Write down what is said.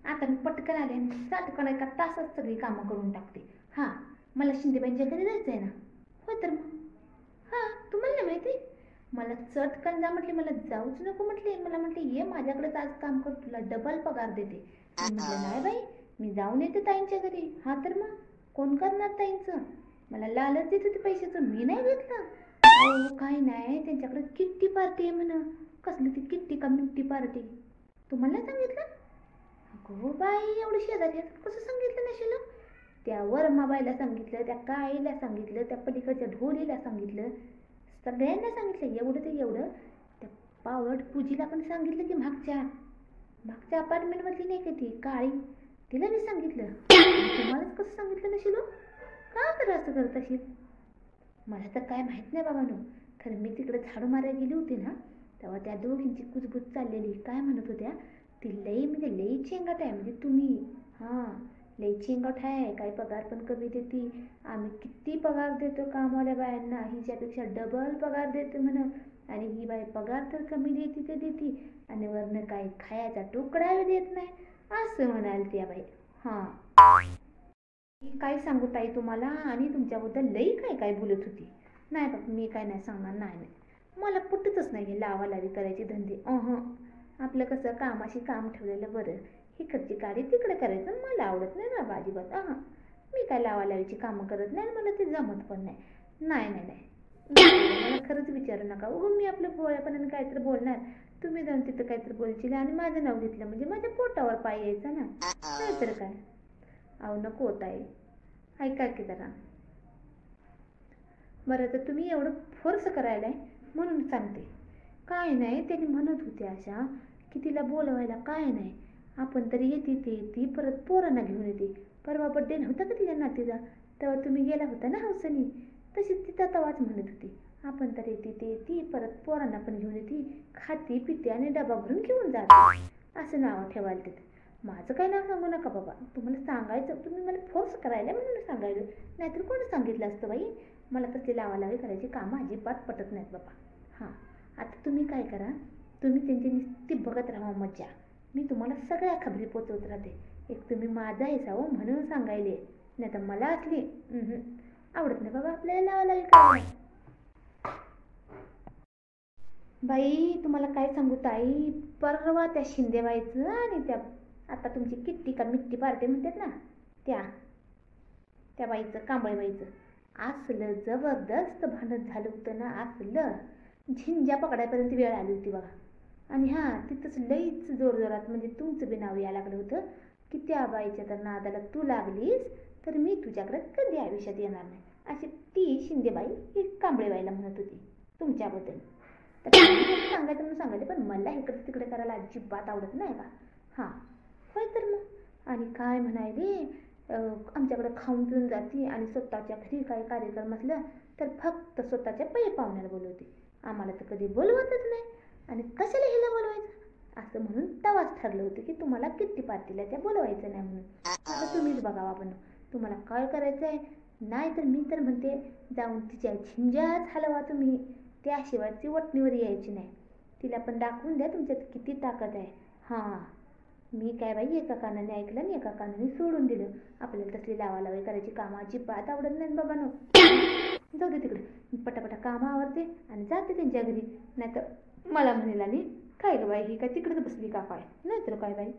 आता मी पटकन आले आणि चटकन एका तासात सगळी कामं करून टाकते. हां, मला शिंदेबाईंच्या घरी जायचं आहे ना. हो तर मग हां, तुम्हाला नाही माहिती, मला चटकन जा म्हटली, मला जाऊच नको म्हटली. मला म्हटली ये माझ्याकडेच आज काम कर, तुला डबल पगार देते. मी म्हटलं नाही बाई, मी जाऊन येते ताईंच्या घरी. हा तर मग कोण करणार ताईंचं, मला लालच देत होते पैशाचं, मी नाही घेतलं. अहो काय नाही, त्यांच्याकडे किट्टी पार्टी आहे म्हण. कसली ती किट्टी का मिट्टी पार्टी, तुम्हाला नाही सांगितलं? अगो बाई, एवढी शेजारी कसं सांगितलं नसेल? त्या वर्माबाईला सांगितलं, त्या काळीला सांगितलं, त्या पलीकडच्या ढोलीला सांगितलं, सगळ्यांना सांगितलं. एवढं ते एवढं त्या पावलट पूजीला पण सांगितलं की मागच्या अपार्टमेंटमधली नाही का ती काळी, तिला मी सांगितलं. तुम्हालाच कसं सांगितलं नसेल? का बरं असं करत असेल? मला तर काय माहीत नाही बाबांनो. खरं मी तिकडे झाडू मारायला गेली होती ना, तेव्हा त्या दोघींची कुजबूज चाललेली. काय म्हणत होत्या, ती लई म्हणजे लई चेंगाट आहे, म्हणजे तुम्ही हां लई चेंगाट आहे, काय पगार पण कमी देते. आम्ही किती पगार देतो कामवाल्या बायांना, हिच्यापेक्षा डबल पगार देतो म्हण. आणि ही बाई पगार तर कमी देते ते देते, आणि वरनं काही खायचा तुकडा देत नाही असं म्हणाल त्या बाई. हां, काय सांगू ताई तुम्हाला, आणि तुमच्याबद्दल लई काय काय बोलत होती. नाही बाबा, मी काय नाही सांगणार. नाही, मला पटतच नाही हे लावालावी करायचे धंदे. आपलं कसं कामाशी काम ठेवलेलं बरं. इकडची गाडी तिकडे करायचं मला आवडत नाही बाबा अजिबात. मी काय लावालावीची कामं करत नाही, मला ते जमत पण नाही. नाही नाही नाही, मला खरंच विचारू नका. मी आपल्या भोळ्यापणाने काहीतरी बोलणार, तुम्ही जाऊन तिथं काहीतरी बोलशील आणि माझं नाव घेतलं म्हणजे माझ्या पोटावर पाय यायचा ना, नाहीतर काय. अहो नको होत आहे, ऐका की जरा. बरं, तर तुम्ही एवढं फोर्स करायलाय म्हणून सांगते. काय नाही, त्यांनी म्हणत होते अशा की तिला बोलवायला काय नाही, आपण तरी येते ते ती परत पोरांना घेऊन येते. परवा बड्डे नव्हता का तिच्या नातीचा, तेव्हा तुम्ही गेला होता ना हौसनी, तशीच ती तवाच म्हणत होती आपण तर येते ते ती परत पोरांना पण घेऊन येते, खाती पिते आणि डबा भरून घेऊन जाते, असं नाव ठेवायला तिथं. माझं काय नाव सांगू नका बाबा. तुम्हाला सांगायचं, तुम्ही मला फोर्स करायला म्हणून सांगायला, नाहीतर कोण सांगितलं असतं बाई. मला तसली लावालावी करायची कामं अजिबात पटत नाहीत बाबा. हां, आता तुम्ही काय करा, तुम्ही त्यांची नुसती बघत राहा मज्जा. मी तुम्हाला सगळ्या खबरी पोचवत राहते. एक तुम्ही माझा हिस्सा हो म्हणून सांगायले, नाही तर मला असली आवडत नाही बाबा आपल्याला लावालावी करायला. बाई तुम्हाला काय सांगू ताई, परवा त्या शिंदेबाईचं आणि त्या आता तुमची किट्टी का मिट्टी पार्टी म्हणतात ना, त्या बाईचं, कांबळेबाईचं असलं जबरदस्त भांडण झालं होतं ना, असलं झिंज्या पकडायपर्यंत वेळ आली होती बघा. आणि हां, तिथंच लईच जोरजोरात म्हणजे तुमचं बी नाव यायला लागलं होतं की त्या बाईच्या तर नादाला तू लागलीस तर मी तुझ्याकडे कधी आयुष्यात येणार नाही, अशी ती शिंदेबाई ही कांबळेबाईला म्हणत होती तुमच्याबद्दल. तर सांगायचं म्हणून सांगायचे, पण मला इकडे तिकडे करायला अजिबात आवडत नाही का. हां, होय तर मग. आणि काय म्हणायले, आमच्याकडे खाऊन पिऊन जाते आणि स्वतःच्या घरी काही कार्यक्रम असलं तर फक्त स्वतःच्या पै पाहुण्याला बोलवते, आम्हाला तर कधी बोलवतच नाही. आणि कशाला हिला बोलवायचं असं म्हणून तेव्हाच ठरलं होतं की तुम्हाला किट्टी पार्टीला त्या बोलवायचं नाही म्हणून. आता तुम्हीच बघा आपण, तुम्हाला काय करायचं आहे. नाही तर मी तर म्हणते जाऊन तिच्या झिंजाच हलवा तुम्ही, त्याशिवाय ती वटणीवर यायची नाही. तिला पण दाखवून द्या तुमच्यात किती ताकद आहे. हां, मी काय बाई एका कानाने ऐकलं आणि एका कानाने सोडून दिलं. आपल्याला तसली लावालावी करायची कामं अजिबात आवडत नाहीत बाबांनो. जाऊ दे तिकडे, मी पटापटा कामं आवरते आणि जाते त्यांच्या घरी. नाहीतर मला म्हणेल आणि काय ग बाई ही काय तिकडेच बसली का काय, नाहीतर काय बाई.